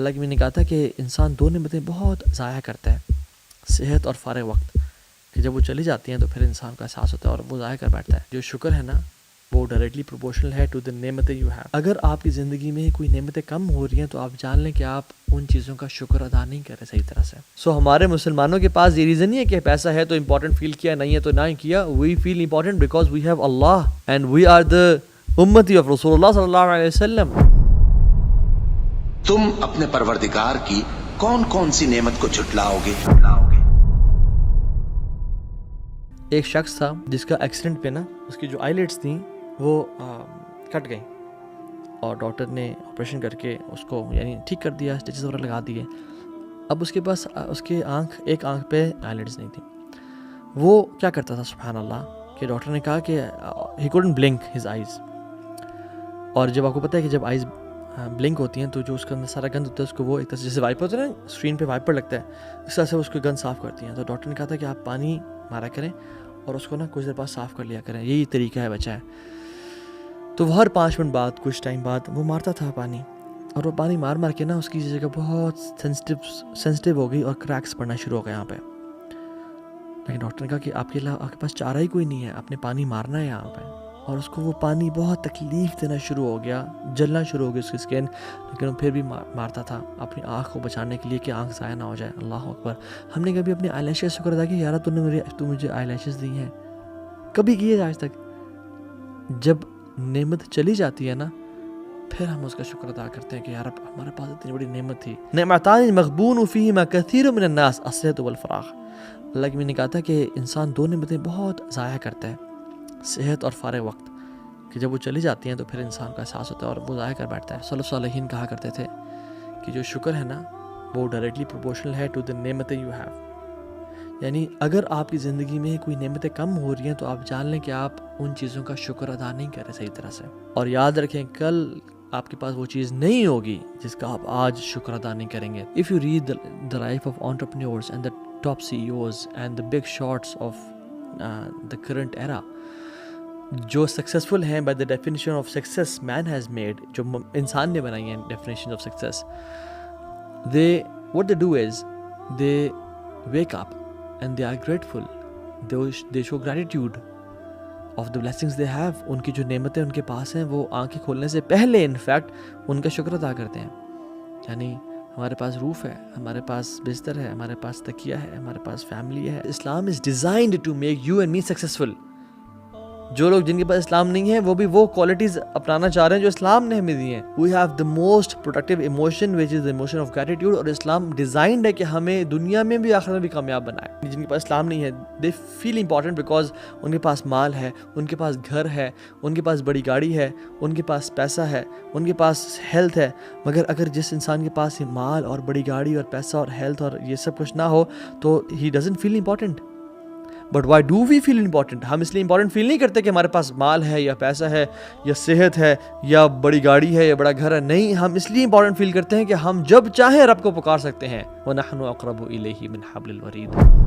اللہ کی نے کہا تھا کہ انسان دو نعمتیں بہت ضائع کرتا ہے، صحت اور فارغ وقت، کہ جب وہ چلی جاتی ہیں تو پھر انسان کو احساس ہوتا ہے اور وہ ضائع کر بیٹھتا ہے۔ جو شکر ہے نا وہ ڈائریکٹلی پروپورشنل ہے ٹو دی نعمتیں یو ہیو۔ اگر آپ کی زندگی میں کوئی نعمتیں کم ہو رہی ہیں تو آپ جان لیں کہ آپ ان چیزوں کا شکر ادا نہیں کر رہے صحیح طرح سے۔ ہمارے مسلمانوں کے پاس یہ ریزن نہیں ہے کہ پیسہ ہے تو امپورٹنٹ فیل کیا، نہیں ہے تو نہ کیا۔ We feel important because we have Allah and we are the ummati of رسول اللہ صلی اللہ علیہ وسلم۔ تم اپنے پروردگار کی کون کون سی نعمت کو جھٹلاؤ گے؟ ایک شخص تھا جس کا ایکسیڈنٹ پہ نا اس کی جو آئی لیٹس تھیں وہ کٹ گئیں، اور ڈاکٹر نے آپریشن کر کے اس کو یعنی ٹھیک کر دیا، اسٹیچز وغیرہ لگا دیے۔ اب اس کے پاس اس کے ایک آنکھ پہ آئی لیٹس نہیں تھی۔ وہ کیا کرتا تھا سبحان اللہ کہ ڈاکٹر نے کہا کہ he couldn't blink his eyes, اور جب آپ کو پتہ ہے کہ جب آئیز بلنک ہوتی ہیں تو جو اس کے اندر سارا گند ہوتا ہے اس کو وہ ایک طرح سے جیسے وائپر ہوتا ہے نا، اسکرین پہ وائپر لگتا ہے، اس طرح سے اس کو گند صاف کرتی ہیں۔ تو ڈاکٹر نے کہا تھا کہ آپ پانی مارا کریں اور اس کو نا کچھ دیر بعد صاف کر لیا کریں، یہی طریقہ ہے بچہ ہے۔ تو وہ ہر 5 منٹ بعد کچھ ٹائم بعد وہ مارتا تھا پانی، اور وہ پانی مار مار کے نا اس کی جگہ بہت سینسٹیو ہو گئی اور کریکس پڑنا شروع ہو گئے یہاں پہ۔ لیکن ڈاکٹر نے کہا کہ آپ کے پاس چارہ ہی کوئی نہیں ہے، آپ نے پانی مارنا ہے یہاں پہ، اور اس کو وہ پانی بہت تکلیف دینا شروع ہو گیا، جلنا شروع ہو گئی اس کی اسکن، لیکن وہ پھر بھی مارتا تھا اپنی آنکھ کو بچانے کے لیے کہ آنکھ ضائع نہ ہو جائے۔ اللہ اکبر۔ ہم نے کبھی اپنی آئی لیشز شکر ادا کیا، یار تو مجھے آئی لیشز دی ہیں؟ کبھی کیے آج تک؟ جب نعمت چلی جاتی ہے نا پھر ہم اس کا شکر ادا کرتے ہیں کہ یار ہمارے پاس اتنی بڑی نعمت تھی۔ نعمتان مغبون فیہما کثیر من الناس الصحت والفراغ۔ اللہ کی نے کہا تھا کہ انسان دو نعمتیں بہت ضائع کرتا ہے، صحت اور فارغ وقت، کہ جب وہ چلی جاتی ہیں تو پھر انسان کا احساس ہوتا ہے اور وہ ضائع کر بیٹھتا ہے۔ سلف صالحین کہا کرتے تھے کہ جو شکر ہے نا وہ ڈائریکٹلی پروپورشنل ہے ٹو دی نعمتیں یو ہیو۔ یعنی اگر آپ کی زندگی میں کوئی نعمتیں کم ہو رہی ہیں تو آپ جان لیں کہ آپ ان چیزوں کا شکر ادا نہیں کر رہے صحیح طرح سے، اور یاد رکھیں کل آپ کے پاس وہ چیز نہیں ہوگی جس کا آپ آج شکر ادا نہیں کریں گے۔ If you read the life of entrepreneurs and the top CEOs and the big shots of the current era، جو سکسیزفل ہیں by the definition of success man has made، جو انسان نے بنائی ہیں definition of success، what they do is they wake up and they are grateful، they show gratitude of the blessings they have۔ ان کی جو نعمتیں ان کے پاس ہیں وہ آنکھیں کھولنے سے پہلے انفیکٹ ان کا شکر ادا کرتے ہیں۔ یعنی ہمارے پاس روف ہے، ہمارے پاس بستر ہے، ہمارے پاس تکیہ ہے، ہمارے پاس فیملی ہے۔ Islam is designed to make you and me successful. جو لوگ جن کے پاس اسلام نہیں ہے وہ بھی وہ کوالٹیز اپنانا چاہ رہے ہیں جو اسلام نے ہمیں دی ہیں۔ We have the most productive emotion which is the emotion of gratitude, اور اسلام ڈیزائنڈ ہے کہ ہمیں دنیا میں بھی آخرت میں بھی کامیاب بنائے۔ جن کے پاس اسلام نہیں ہے دے فیل امپورٹنٹ بیکاز ان کے پاس مال ہے، ان کے پاس گھر ہے، ان کے پاس بڑی گاڑی ہے، ان کے پاس پیسہ ہے، ان کے پاس ہیلتھ ہے۔ مگر اگر جس انسان کے پاس یہ مال اور بڑی گاڑی اور پیسہ اور ہیلتھ اور یہ سب کچھ نہ ہو تو he doesn't feel important. But why do we feel important? ہم اس لیے امپورٹنٹ فیل نہیں کرتے کہ ہمارے پاس مال ہے یا پیسہ ہے یا صحت ہے یا بڑی گاڑی ہے یا بڑا گھر ہے، نہیں، ہم اس لیے امپورٹنٹ فیل کرتے ہیں کہ ہم جب چاہیں رب کو پکار سکتے ہیں۔ وَنَحْنُ أَقْرَبُ إِلَيْهِ مِنْ حَبْلِ الْوَرِيدِ۔